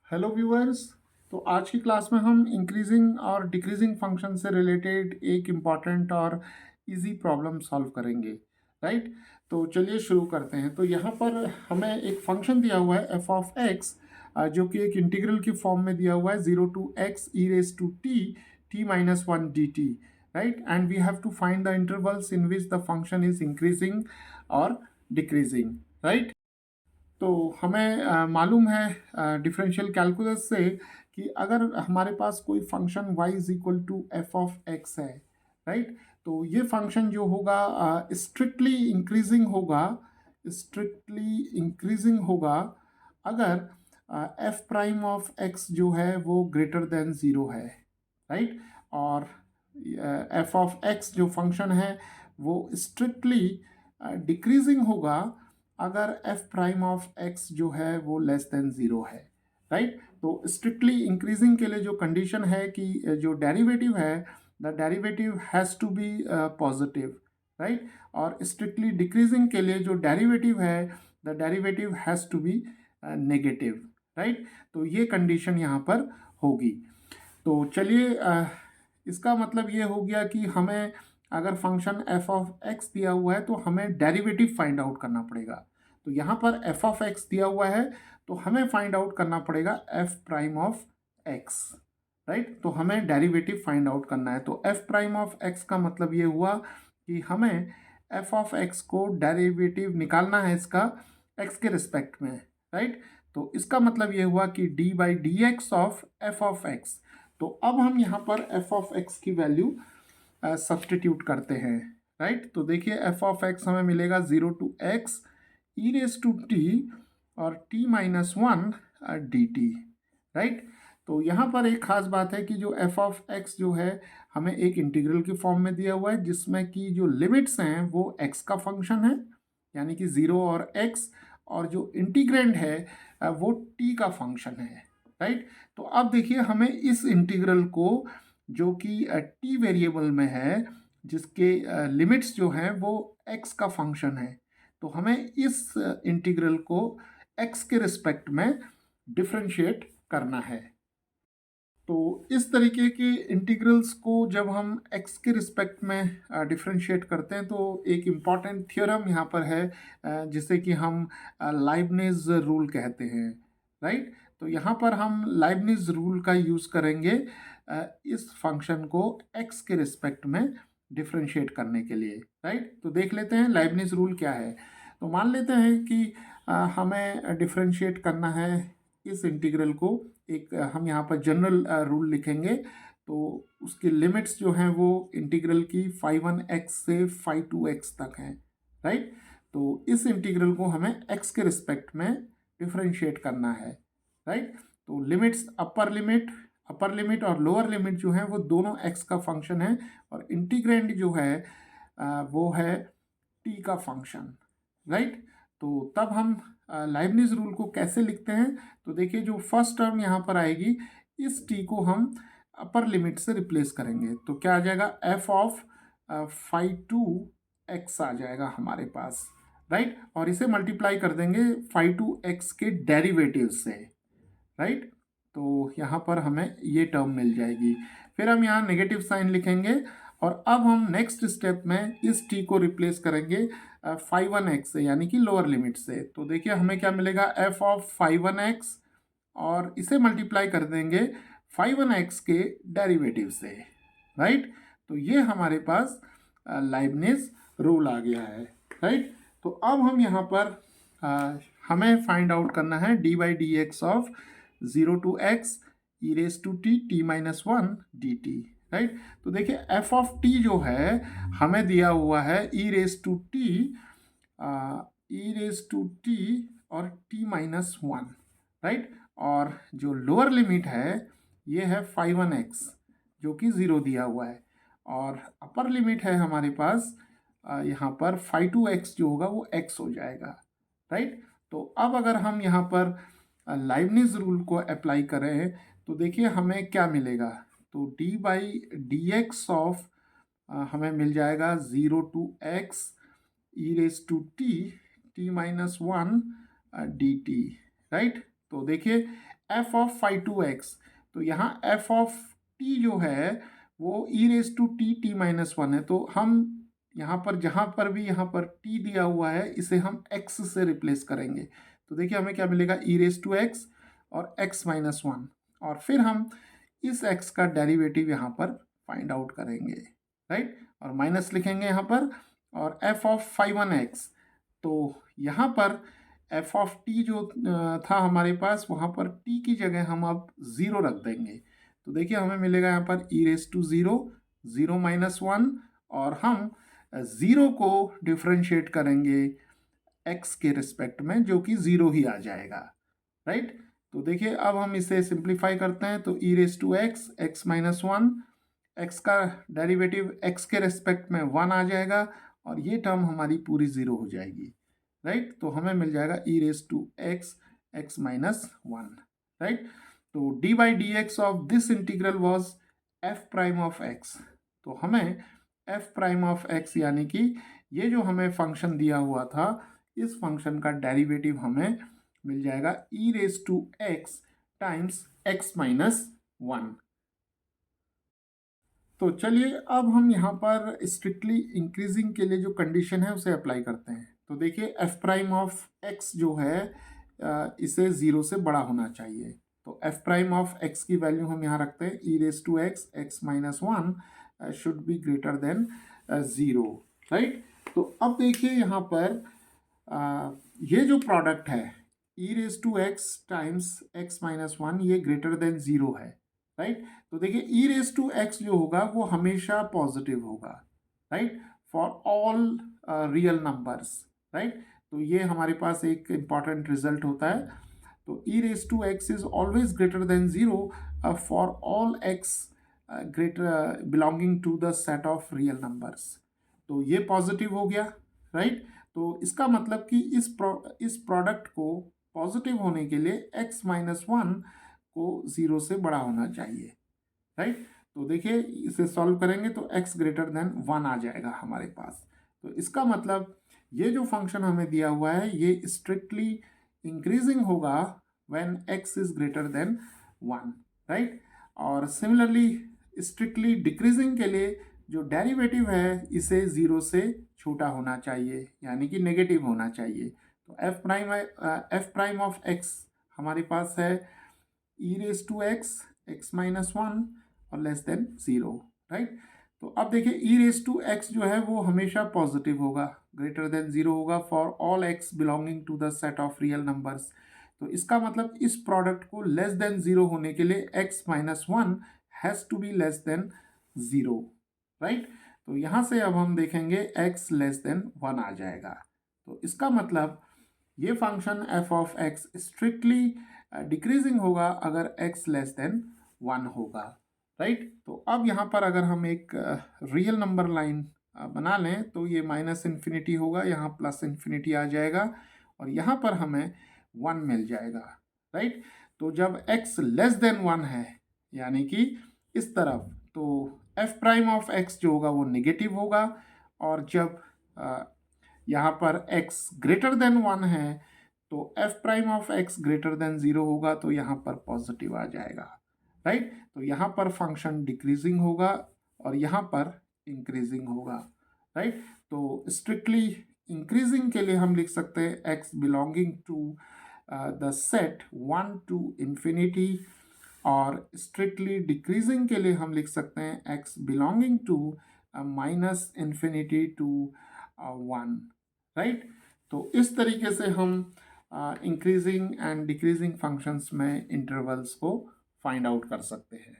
Hello viewers. तो आज की क्लास में हम इंक्रीजिंग और डिक्रीजिंग फंक्शन से रिलेटेड एक इम्पॉर्टेंट और इजी प्रॉब्लम सॉल्व करेंगे। राइट। तो चलिए शुरू करते हैं। तो यहाँ पर हमें एक फंक्शन दिया हुआ है एफ ऑफ एक्स, जो कि एक इंटीग्रल की फॉर्म में दिया हुआ है 0 to x e raise to t minus 1 dt। Right, and we have to find the intervals in which the function is increasing और डिक्रीजिंग। राइट। तो हमें मालूम है डिफरेंशियल कैलकुलस से कि अगर हमारे पास कोई function y is equal to f of x है, राइट, तो ये फंक्शन जो होगा स्ट्रिक्टली इंक्रीजिंग होगा, स्ट्रिक्टली इंक्रीजिंग होगा अगर एफ प्राइम ऑफ एक्स जो है वो ग्रेटर देन ज़ीरो है। राइट। और एफ ऑफ एक्स जो फंक्शन है वो स्ट्रिक्टली डिक्रीजिंग होगा अगर एफ प्राइम ऑफ एक्स जो है वो लेस देन ज़ीरो है। राइट। तो स्ट्रिक्टली इंक्रीजिंग के लिए जो कंडीशन है कि जो डेरिवेटिव है, the derivative has to be positive. Right. और स्ट्रिक्टली डिक्रीजिंग के लिए जो डेरिवेटिव है, the derivative has to be negative. Right. तो ये कंडीशन यहाँ पर होगी। तो चलिए, इसका मतलब ये हो गया कि हमें अगर फंक्शन एफ ऑफ एक्स दिया हुआ है तो हमें डेरिवेटिव फाइंड आउट करना पड़ेगा। तो यहाँ पर एफ ऑफ एक्स दिया हुआ है तो हमें फाइंड आउट करना पड़ेगा F prime of x. Right. तो हमें डेरिवेटिव फाइंड आउट करना है। तो एफ प्राइम ऑफ एक्स का मतलब ये हुआ कि हमें एफ ऑफ एक्स को डेरिवेटिव निकालना है इसका एक्स के रिस्पेक्ट में। राइट। तो इसका मतलब ये हुआ कि D by d x of F of x. तो अब हम यहाँ पर एफ ऑफ एक्स की वैल्यू सब्सटीट्यूट करते हैं। राइट। तो देखिए एफ ऑफ एक्स हमें मिलेगा 0 to x e raise to t और t minus 1 d t. Right. तो यहाँ पर एक खास बात है कि जो एफ ऑफ एक्स जो है हमें एक इंटीग्रल की फॉर्म में दिया हुआ है, जिसमें कि जो लिमिट्स हैं वो x का फंक्शन है, यानी कि 0 और x, और जो इंटीग्रेंड है वो t का फंक्शन है। राइट। तो अब देखिए हमें इस इंटीग्रल को, जो कि टी वेरिएबल में है, जिसके लिमिट्स जो हैं वो x का फंक्शन है, तो हमें इस इंटीग्रल को x के रिस्पेक्ट में डिफरेंशिएट करना है। तो इस तरीके के इंटीग्रल्स को जब हम x के रिस्पेक्ट में डिफरेंशिएट करते हैं तो एक इम्पॉर्टेंट थ्योरम यहाँ पर है, जिसे कि हम लाइबनिज रूल कहते हैं। राइट। तो यहाँ पर हम लाइबनिज रूल का यूज़ करेंगे इस फंक्शन को x के रिस्पेक्ट में डिफरेंशिएट करने के लिए। राइट। तो देख लेते हैं लाइबनिज रूल क्या है। तो मान लेते हैं कि हमें डिफरेंशिएट करना है इस इंटीग्रल को। एक हम यहाँ पर जनरल रूल लिखेंगे। तो उसकी लिमिट्स जो हैं वो इंटीग्रल की फाई 1x से फाई 2x तक हैं। राइट। तो इस इंटीग्रल को हमें x के रिस्पेक्ट में डिफरेंशिएट करना है। राइट। तो लिमिट्स, अपर लिमिट और लोअर लिमिट जो है वो दोनों x का फंक्शन है, और इंटीग्रेंड जो है वो है t का फंक्शन। राइट। तो तब हम लाइबनिज रूल को कैसे लिखते हैं, तो देखिए जो फर्स्ट टर्म यहाँ पर आएगी, इस t को हम अपर लिमिट से रिप्लेस करेंगे। तो क्या आ जाएगा, f ऑफ फाई 2x आ जाएगा हमारे पास। राइट। और इसे मल्टीप्लाई कर देंगे फाई 2x के डेरिवेटिव से। राइट। तो यहाँ पर हमें ये टर्म मिल जाएगी। फिर हम यहाँ नेगेटिव साइन लिखेंगे, और अब हम नेक्स्ट स्टेप में इस t को रिप्लेस करेंगे फाई 1x से, यानी कि लोअर लिमिट से। तो देखिए हमें क्या मिलेगा, f ऑफ फाई 1x, और इसे मल्टीप्लाई कर देंगे फाई 1x के डेरिवेटिव से। राइट। तो ये हमारे पास लाइबनिज रूल आ गया है। राइट। तो अब हम यहाँ पर हमें फाइंड आउट करना है d by d x of 0 to x e raise to t minus 1 d t. Right. तो देखिए एफ ऑफ टी जो है हमें दिया हुआ है ई रेज टू टी और टी माइनस 1। राइट। और जो लोअर लिमिट है ये है फाई 1x, जो कि 0 दिया हुआ है, और अपर लिमिट है हमारे पास यहाँ पर फाई 2x जो होगा वो x हो जाएगा। राइट। तो अब अगर हम यहाँ पर लाइबनिज रूल को अप्लाई करें तो देखिए हमें क्या मिलेगा। तो d by d x of हमें मिल जाएगा 0 to x e raise to t minus 1 d t. Right. तो देखिए f of phi two x, तो यहाँ एफ ऑफ टी जो है वो e raise to t t minus one है, तो हम यहाँ पर जहाँ पर भी यहाँ पर टी दिया हुआ है इसे हम एक्स से रिप्लेस करेंगे। तो देखिए हमें क्या मिलेगा, ई रेस टू एक्स और एक्स माइनस वन, और फिर हम इस एक्स का डेरिवेटिव यहाँ पर फाइंड आउट करेंगे, राइट, और माइनस लिखेंगे यहाँ पर, और f of phi one x, तो यहाँ पर एफ ऑफ टी जो था हमारे पास, वहाँ पर टी की जगह हम अब ज़ीरो रख देंगे। तो देखिए हमें मिलेगा यहाँ पर e raise to zero, zero minus one, और हम ज़ीरो को डिफ्रेंशिएट करेंगे एक्स के रिस्पेक्ट में, जो कि ज़ीरो ही आ जाएगा, राइट। तो देखिए अब हम इसे सिंप्लीफाई करते हैं, तो e raise to x, x minus one, x का डेरिवेटिव एक्स के रिस्पेक्ट में वन आ जाएगा, और ये टर्म हमारी पूरी ज़ीरो हो जाएगी, राइट। तो हमें मिल जाएगा e raise to x, x minus one, right. तो d by d x of this integral was f prime of x, तो हमें एफ प्राइम ऑफ एक्स यानी कि ये जो हमें फंक्शन दिया हुआ था, इस फंक्शन का डेरिवेटिव हमें मिल जाएगा e raise to x times x minus one. तो चलिए अब हम यहाँ पर स्ट्रिक्टली इंक्रीजिंग के लिए जो कंडीशन है उसे अप्लाई करते हैं। तो देखिए एफ प्राइम ऑफ एक्स जो है इसे ज़ीरो से बड़ा होना चाहिए, तो एफ प्राइम ऑफ एक्स की वैल्यू हम यहाँ रखते हैं e raise to x, x minus one should be greater than zero, right. तो अब देखिए यहाँ पर ये जो प्रोडक्ट है e raise to x times x minus one, ये ग्रेटर देन ज़ीरो है, राइट। तो देखिए ई रेस टू एक्स जो होगा वो हमेशा पॉजिटिव होगा, right, for all real numbers, right. तो ये हमारे पास एक इम्पॉर्टेंट रिजल्ट होता है। तो e raise to x is always greater than zero for all x greater belonging to the set of real numbers. तो ये पॉजिटिव हो गया, राइट। तो इसका मतलब कि इस प्रोडक्ट को पॉजिटिव होने के लिए एक्स माइनस वन को ज़ीरो से बड़ा होना चाहिए, राइट। तो देखिए इसे सॉल्व करेंगे तो x ग्रेटर देन वन आ जाएगा हमारे पास। तो इसका मतलब ये जो फंक्शन हमें दिया हुआ है ये स्ट्रिक्टली इंक्रीजिंग होगा when x is greater than one, right. और सिमिलरली स्ट्रिक्टली डिक्रीजिंग के लिए जो डेरिवेटिव है इसे ज़ीरो से छोटा होना चाहिए, यानी कि नेगेटिव होना चाहिए। तो एफ प्राइम ऑफ x हमारे पास है e raise to x, x minus one और लेस देन ज़ीरो, राइट। तो अब देखिए ई रेस टू एक्स जो है वो हमेशा पॉजिटिव होगा, ग्रेटर देन ज़ीरो होगा for all x belonging to the set of real numbers. तो इसका मतलब इस प्रोडक्ट को लेस देन ज़ीरो होने के लिए x minus one has to be less than zero, right. तो यहाँ से अब हम देखेंगे एक्स लेस देन वन आ जाएगा। तो इसका मतलब ये function f of x strictly decreasing होगा अगर x लेस देन वन होगा, राइट। तो अब यहाँ पर अगर हम एक रियल नंबर लाइन बना लें तो ये माइनस इन्फिनिटी होगा, यहाँ प्लस इन्फिनिटी आ जाएगा, और यहाँ पर हमें वन मिल जाएगा, राइट। तो जब x लेस देन वन है यानी कि इस तरफ, तो एफ प्राइम ऑफ x जो होगा वो निगेटिव होगा, और जब यहाँ पर x ग्रेटर देन वन है तो f prime of x greater than zero होगा, तो यहाँ पर पॉजिटिव आ जाएगा, राइट। तो यहाँ पर फंक्शन डिक्रीजिंग होगा और यहाँ पर इंक्रीजिंग होगा, राइट। तो स्ट्रिक्टली इंक्रीजिंग के लिए हम लिख सकते हैं x belonging to the set one to infinity, और स्ट्रिक्टली डिक्रीजिंग के लिए हम लिख सकते हैं x belonging to minus infinity to one, right. तो इस तरीके से हम इंक्रीजिंग एंड डिक्रीजिंग फंक्शंस में इंटरवल्स को फाइंड आउट कर सकते हैं।